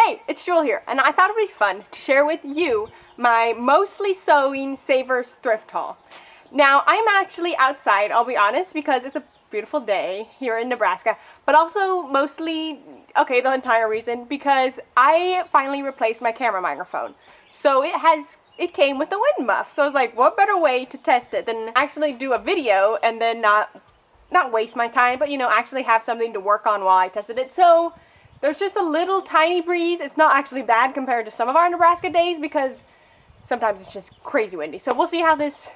Hey, it's Jewel here, and I thought it would be fun to share with you my mostly sewing savers thrift haul. Now, I'm actually outside, I'll be honest, because it's a beautiful day here in Nebraska, but also mostly, okay, the entire reason, because I finally replaced my camera microphone. So it came with a wind muff, so I was like, what better way to test it than actually do a video and then not waste my time, but actually have something to work on while I tested it. So there's just a little tiny breeze. It's not actually bad compared to some of our Nebraska days because sometimes it's just crazy windy. So we'll see how this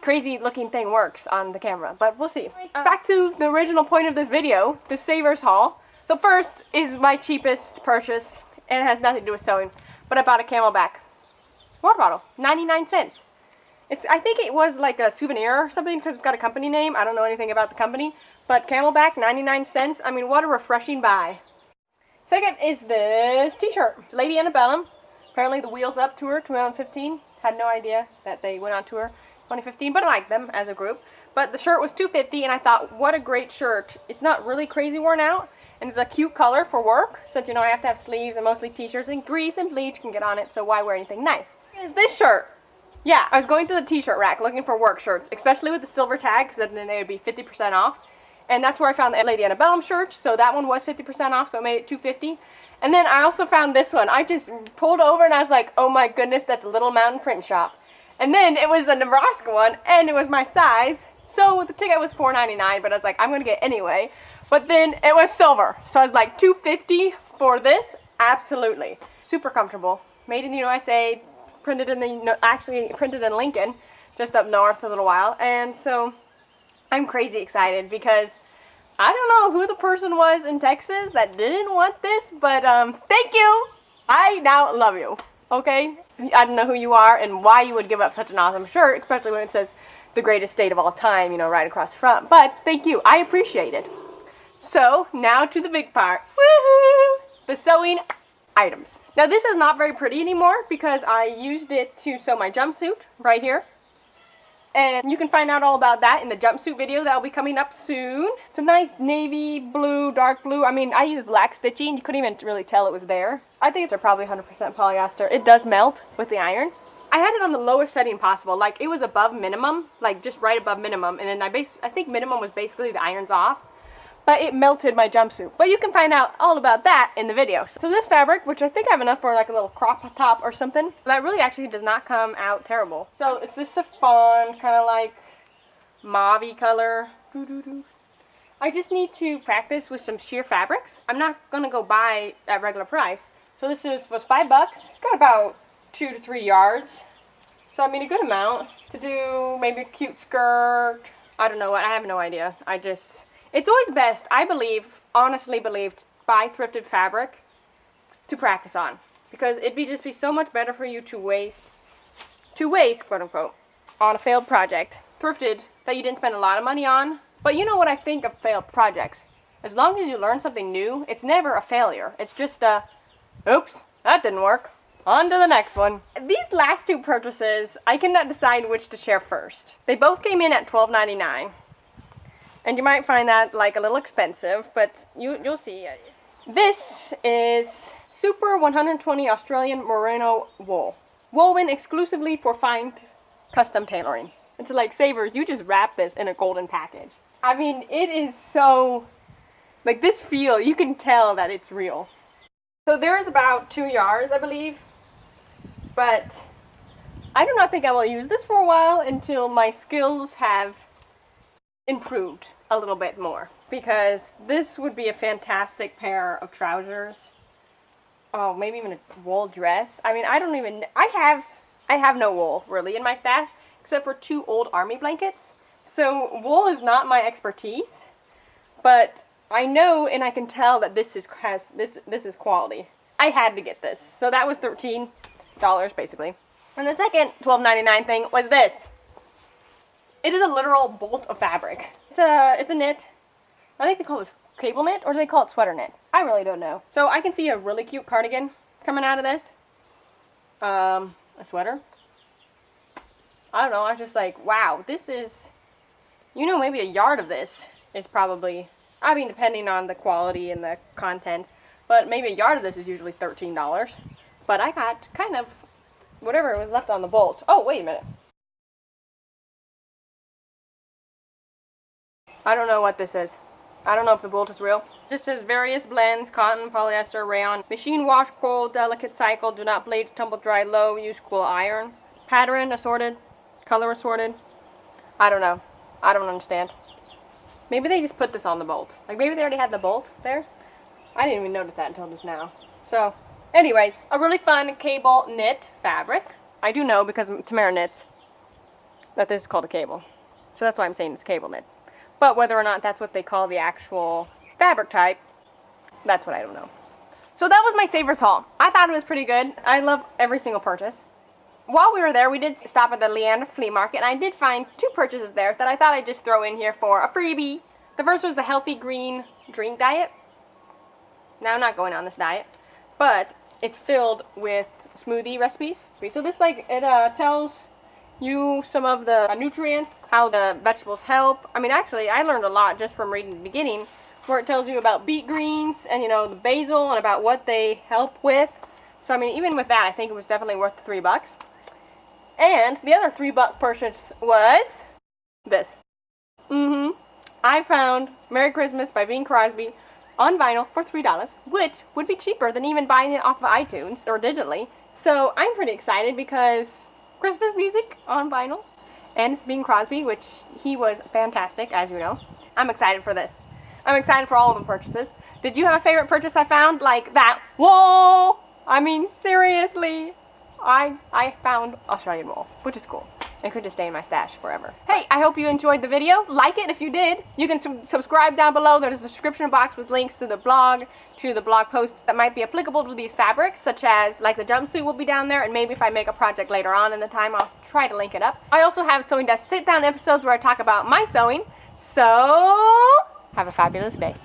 crazy looking thing works on the camera, but we'll see. Back to the original point of this video, the savers haul. So first is my cheapest purchase, and it has nothing to do with sewing, but I bought a Camelback water bottle, 99 cents. I think it was like a souvenir or something because it's got a company name. I don't know anything about the company, but Camelback, 99 cents. I mean, what a refreshing buy. Second is this t-shirt. It's Lady Antebellum. Apparently the Wheels Up tour 2015. Had no idea that they went on tour 2015, but I like them as a group. But the shirt was $2.50, and I thought, what a great shirt. It's not really crazy worn out, and it's a cute color for work, since I have to have sleeves and mostly t-shirts, and grease and bleach can get on it, so why wear anything nice? Is this shirt. Yeah, I was going through the t-shirt rack looking for work shirts, especially with the silver tag, because then they would be 50% off. And that's where I found the Lady Antebellum shirt, so that one was 50% off, so it made it $2.50. And then I also found this one. I just pulled over and I was like, oh my goodness, that's a Little Mountain Print Shop. And then it was the Nebraska one, and it was my size, so the ticket was $4.99, but I was like, I'm going to get it anyway. But then it was silver, so I was like, $2.50 for this? Absolutely. Super comfortable. Made in the USA. Printed in actually printed in Lincoln, just up north a little while, and so I'm crazy excited because I don't know who the person was in Texas that didn't want this, but thank you. I now love you. Okay, I don't know who you are and why you would give up such an awesome shirt, especially when it says the greatest state of all time, right across the front. But thank you, I appreciate it. So now to the big part. Woohoo! The sewing items. Now this is not very pretty anymore because I used it to sew my jumpsuit right here. And you can find out all about that in the jumpsuit video that will be coming up soon. It's a nice navy blue, dark blue. I mean, I used black stitching. You couldn't even really tell it was there. I think it's probably 100% polyester. It does melt with the iron. I had it on the lowest setting possible. Like, it was above minimum, like just right above minimum. And then I think minimum was basically the irons off. But it melted my jumpsuit. But you can find out all about that in the video. So this fabric, which I think I have enough for like a little crop top or something, that really actually does not come out terrible. So it's this chiffon, kind of like mauve-y color. I just need to practice with some sheer fabrics. I'm not going to go buy at regular price. So this was $5. Got about 2 to 3 yards. So I mean a good amount to do maybe a cute skirt. I don't know what, I have no idea. It's always best, I believe, honestly believe, to buy thrifted fabric to practice on. Because it'd just be so much better for you to waste, quote unquote, on a failed project. Thrifted that you didn't spend a lot of money on. But you know what I think of failed projects? As long as you learn something new, it's never a failure. It's just a, oops, that didn't work. On to the next one. These last two purchases, I cannot decide which to share first. They both came in at $12.99. And you might find that like a little expensive, but you'll see. This is Super 120 Australian Merino wool, woven exclusively for fine custom tailoring. It's like savers, you just wrap this in a golden package. I mean, it is so, like this feel, you can tell that it's real. So there's about 2 yards, I believe, but I do not think I will use this for a while until my skills have improved a little bit more, because this would be a fantastic pair of trousers. Oh, maybe even a wool dress. I mean, I have no wool really in my stash except for 2 old army blankets. So wool is not my expertise, but I know and I can tell that this is quality. I had to get this. So that was $13 basically. And the second $12.99 thing was this. It is a literal bolt of fabric. It's a knit. I think they call this cable knit, or do they call it sweater knit? I really don't know. So I can see a really cute cardigan coming out of this. A sweater. I don't know, I was just like, wow, this is, maybe a yard of this is probably, I mean, depending on the quality and the content, but maybe a yard of this is usually $13. But I got kind of whatever was left on the bolt. Oh, wait a minute. I don't know what this is. I don't know if the bolt is real. This says various blends, cotton, polyester, rayon, machine wash, cold, delicate cycle, do not bleach, tumble dry, low, use cool iron. Pattern assorted, color assorted. I don't know. I don't understand. Maybe they just put this on the bolt. Like maybe they already had the bolt there. I didn't even notice that until just now. So, anyways, a really fun cable knit fabric. I do know because Tamara knits that this is called a cable. So that's why I'm saying it's cable knit. But whether or not that's what they call the actual fabric type, that's what I don't know. So that was my Savers haul. I thought it was pretty good. I love every single purchase. While we were there, we did stop at the Leander Flea Market, and I did find 2 purchases there that I thought I'd just throw in here for a freebie. The first was the Healthy Green Drink Diet. Now, I'm not going on this diet, but it's filled with smoothie recipes. So this, like, it tells you some of the nutrients, how the vegetables help. I mean, actually, I learned a lot just from reading the beginning, where it tells you about beet greens and, you know, the basil and about what they help with. So, I mean, even with that, I think it was definitely worth the $3. And the other $3 purchase was this. I found Merry Christmas by Bing Crosby on vinyl for $3, which would be cheaper than even buying it off of iTunes or digitally. So I'm pretty excited because Christmas music on vinyl, and it's Bing Crosby, which he was fantastic, as you know. I'm excited for this. I'm excited for all of the purchases. Did you have a favorite purchase I found? Like that? Whoa! I mean, seriously. I found Australian wool, which is cool. It could just stay in my stash forever. Hey, I hope you enjoyed the video. Like it if you did. You can subscribe down below. There's a description box with links to the blog posts that might be applicable to these fabrics, such as, like, the jumpsuit will be down there, and maybe if I make a project later on in the time, I'll try to link it up. I also have Sewing Desk sit-down episodes where I talk about my sewing. So, have a fabulous day.